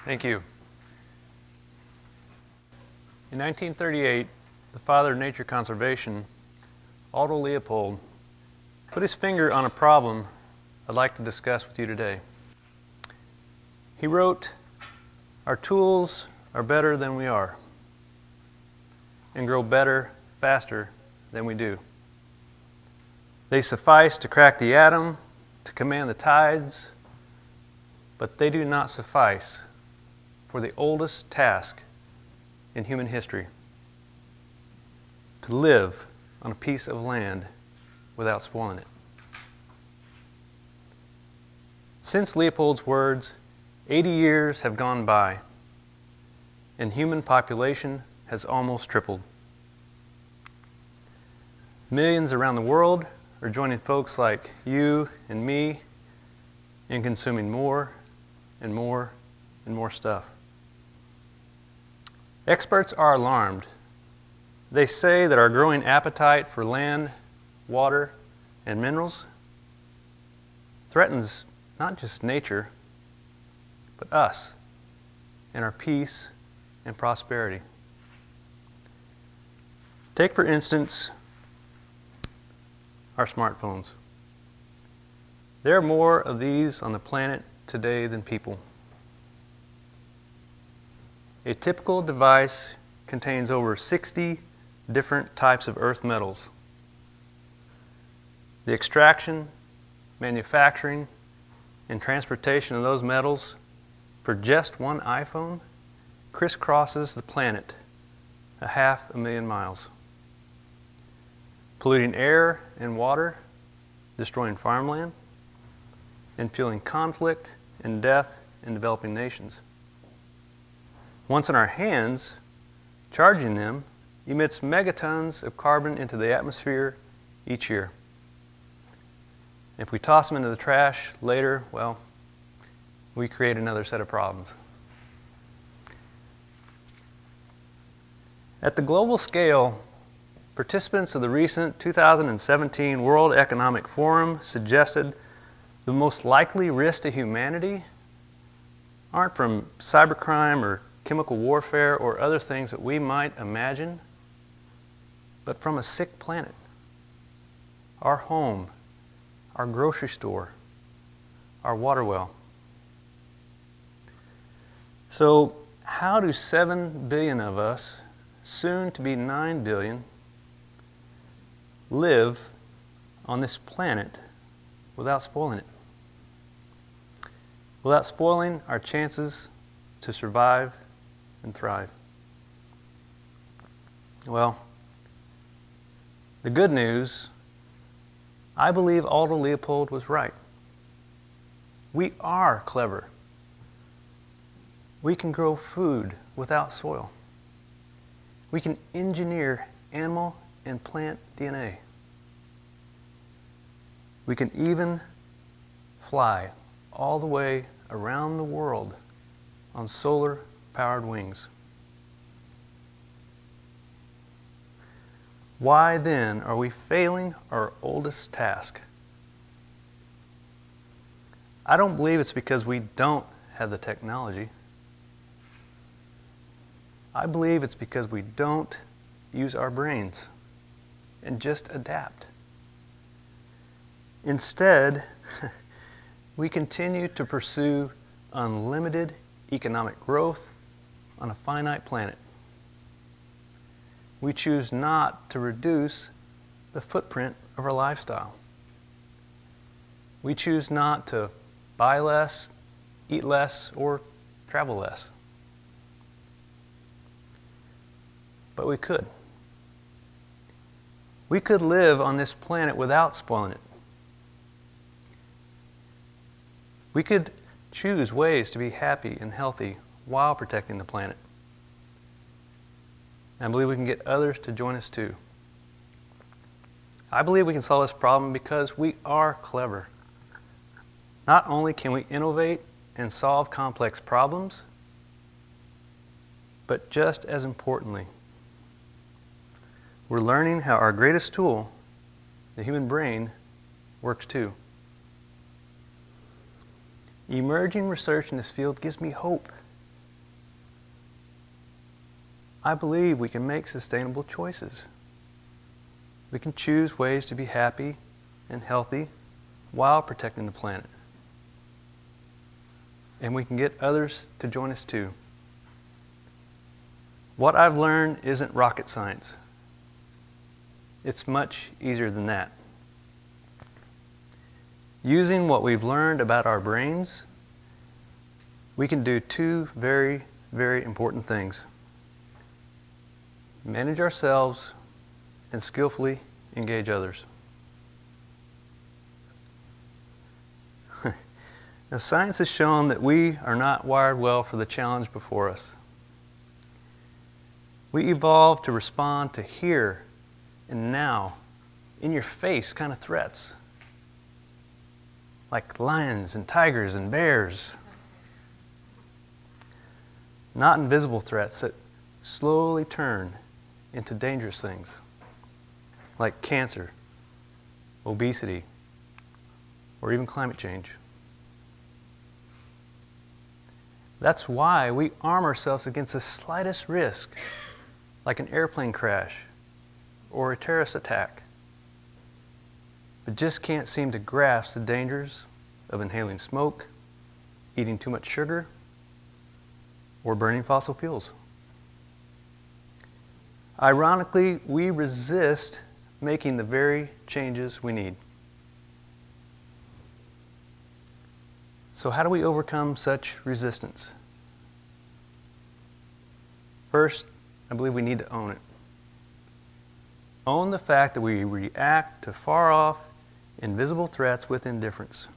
Thank you. In 1938, the father of nature conservation, Aldo Leopold, put his finger on a problem I'd like to discuss with you today. He wrote, "Our tools are better than we are and grow better, faster than we do. They suffice to crack the atom, to command the tides, but they do not suffice for the oldest task in human history, to live on a piece of land without spoiling it." Since Leopold's words, 80 years have gone by, and human population has almost tripled. Millions around the world are joining folks like you and me in consuming more and more and more stuff. Experts are alarmed. They say that our growing appetite for land, water, and minerals threatens not just nature, but us and our peace and prosperity. Take, for instance, our smartphones. There are more of these on the planet today than people. A typical device contains over 60 different types of earth metals. The extraction, manufacturing, and transportation of those metals for just one iPhone crisscrosses the planet 500,000 miles, polluting air and water, destroying farmland, and fueling conflict and death in developing nations. Once in our hands, charging them emits megatons of carbon into the atmosphere each year. If we toss them into the trash later, well, we create another set of problems. At the global scale, participants of the recent 2017 World Economic Forum suggested the most likely risks to humanity aren't from cybercrime or chemical warfare or other things that we might imagine, but from a sick planet, our home, our grocery store, our water well. So how do 7 billion of us, soon to be 9 billion, live on this planet without spoiling it? Without spoiling our chances to survive and thrive? Well, the good news, I believe Aldo Leopold was right. We are clever. We can grow food without soil. We can engineer animal and plant DNA. We can even fly all the way around the world on solar-powered wings. Why then are we failing our oldest task? I don't believe it's because we don't have the technology. I believe it's because we don't use our brains and just adapt. Instead, we continue to pursue unlimited economic growth on a finite planet. We choose not to reduce the footprint of our lifestyle. We choose not to buy less, eat less, or travel less. But we could. We could live on this planet without spoiling it. We could choose ways to be happy and healthy while protecting the planet. And I believe we can get others to join us too. I believe we can solve this problem because we are clever. Not only can we innovate and solve complex problems, but just as importantly, we're learning how our greatest tool, the human brain, works too. Emerging research in this field gives me hope I believe we can make sustainable choices. We can choose ways to be happy and healthy while protecting the planet. And we can get others to join us too. What I've learned isn't rocket science. It's much easier than that. Using what we've learned about our brains, we can do two very, very important things. Manage ourselves and skillfully engage others. Now, science has shown that we are not wired well for the challenge before us. We evolved to respond to here and now, in your face kind of threats, like lions and tigers and bears. Not invisible threats that slowly turn into dangerous things, like cancer, obesity, or even climate change. That's why we arm ourselves against the slightest risk, like an airplane crash or a terrorist attack, but just can't seem to grasp the dangers of inhaling smoke, eating too much sugar, or burning fossil fuels. Ironically, we resist making the very changes we need. So how do we overcome such resistance? First, I believe we need to own it. Own the fact that we react to far-off, invisible threats with indifference.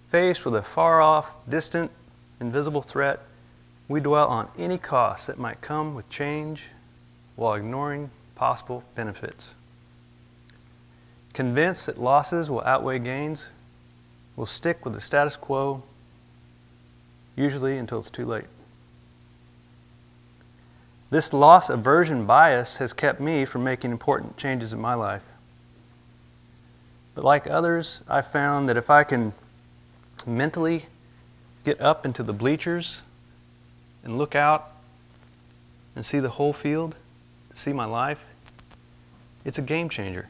Faced with a far-off, distant, invisible threat, we dwell on any costs that might come with change while ignoring possible benefits. Convinced that losses will outweigh gains, we'll stick with the status quo, usually until it's too late. This loss aversion bias has kept me from making important changes in my life. But like others, I found that if I can mentally get up into the bleachers and look out and see the whole field, see my life, it's a game changer.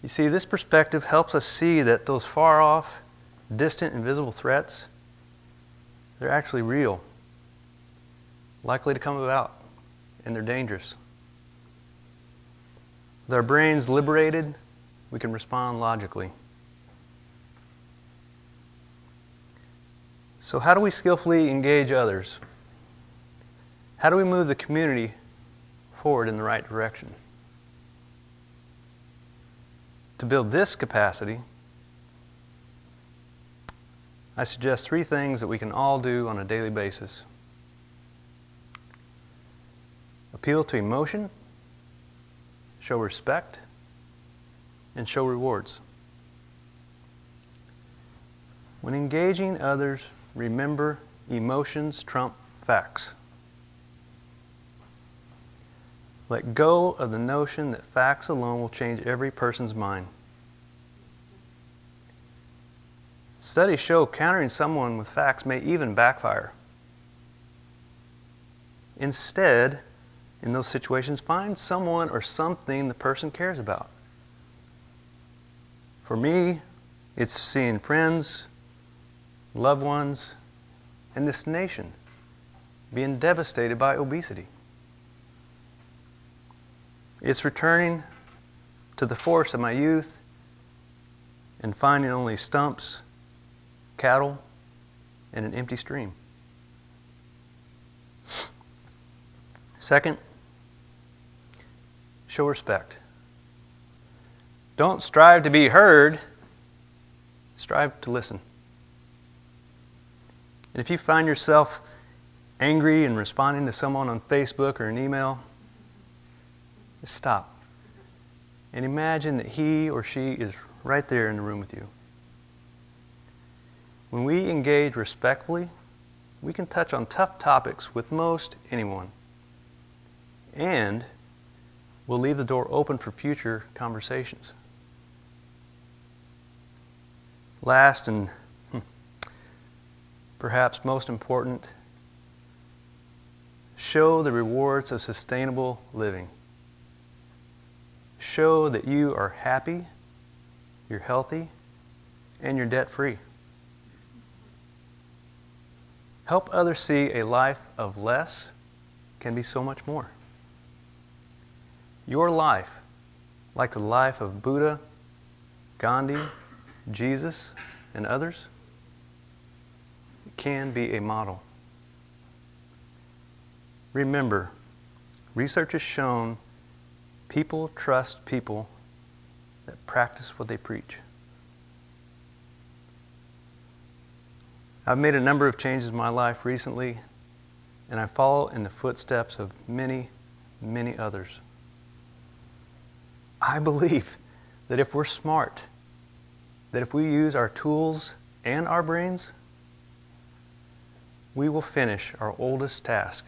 You see, this perspective helps us see that those far off, distant, invisible threats, they're actually real, likely to come about, and they're dangerous. With our brains liberated, we can respond logically. So how do we skillfully engage others? How do we move the community forward in the right direction? To build this capacity, I suggest 3 things that we can all do on a daily basis. Appeal to emotion, show respect, and show rewards. When engaging others, remember emotions trump facts. Let go of the notion that facts alone will change every person's mind. Studies show countering someone with facts may even backfire. Instead, in those situations, find someone or something the person cares about. For me, it's seeing friends, loved ones, and this nation being devastated by obesity. It's returning to the forest of my youth and finding only stumps, cattle, and an empty stream. Second, show respect. Don't strive to be heard, strive to listen. And if you find yourself angry and responding to someone on Facebook or an email, just stop and imagine that he or she is right there in the room with you. When we engage respectfully, we can touch on tough topics with most anyone. And we'll leave the door open for future conversations. Last and perhaps most important Show the rewards of sustainable living. Show that you are happy, you're healthy, and you're debt-free. Help others see a life of less can be so much more. Your life, like the life of Buddha, Gandhi, Jesus, and others, can be a model. Remember, research has shown people trust people that practice what they preach. I've made a number of changes in my life recently, and I follow in the footsteps of many, many others. I believe that if we're smart, that if we use our tools and our brains, we will finish our oldest task.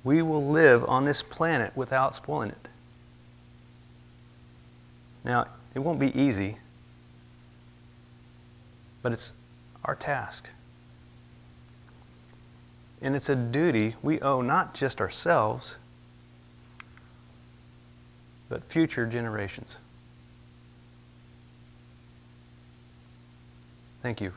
We will live on this planet without spoiling it. Now, it won't be easy, but it's our task. And it's a duty we owe not just ourselves, but future generations. Thank you.